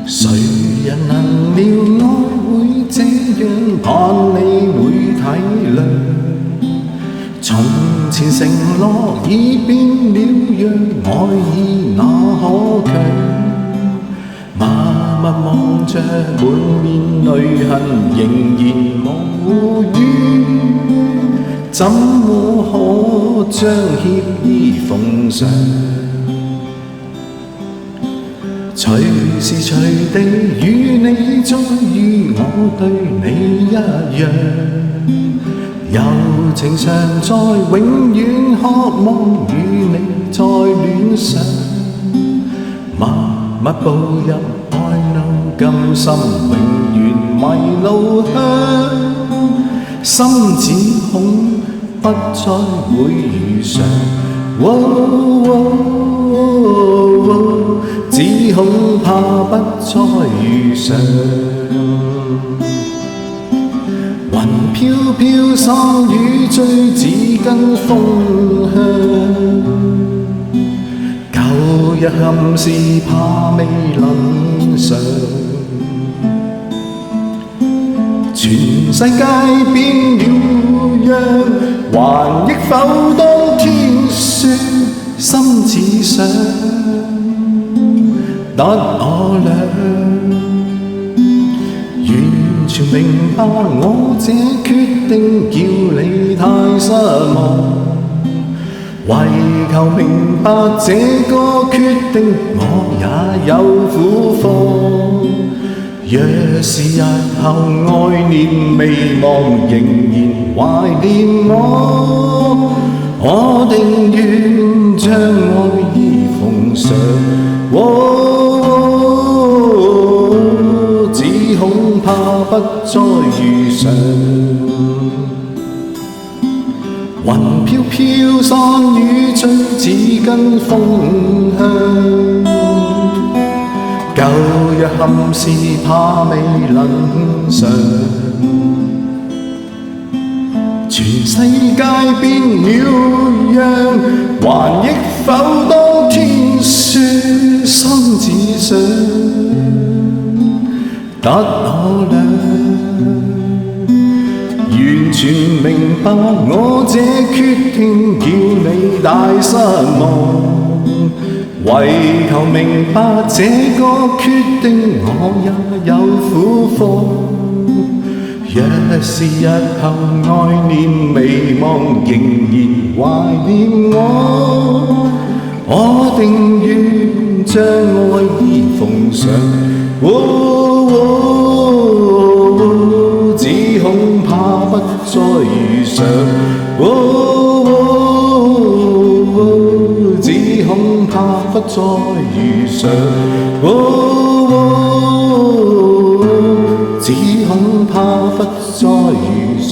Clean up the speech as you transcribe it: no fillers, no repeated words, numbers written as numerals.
誰人能料愛會這樣，盼你會體諒。從前承諾已變了樣，愛意哪可強？默默望着滿面淚痕，仍然無語，怎麼可將歉意奉上？隨時隨地與你遭遇，我對你一樣，柔情常在，永遠渴望與你再戀上。默默步入愛路，甘心永遠迷路鄉，心只恐不再會遇上。只恐怕不再遇上。雲飄飄，散雨追，只跟風向。舊日憾事，怕未能償。全世界變了樣，還憶否當天說心只想得我倆，完全明白我這決定叫你太失望。為求明白這個決定，我也有苦況。若是日後愛念未忘，仍然懷念我定願將愛意奉上。只恐怕不再遇上。雲飄飄，散雨追，只跟風向。舊日憾事，怕未能償。全世界變了樣，還憶否當天說心只想得我倆。完全明白我這決定叫你大失望。為求明白這個決定，我也有苦況。若是日後愛念未忘，仍然懷念我定願將愛意奉上。只恐怕不再遇上。只恐怕不再遇上。只恐怕不再遇上。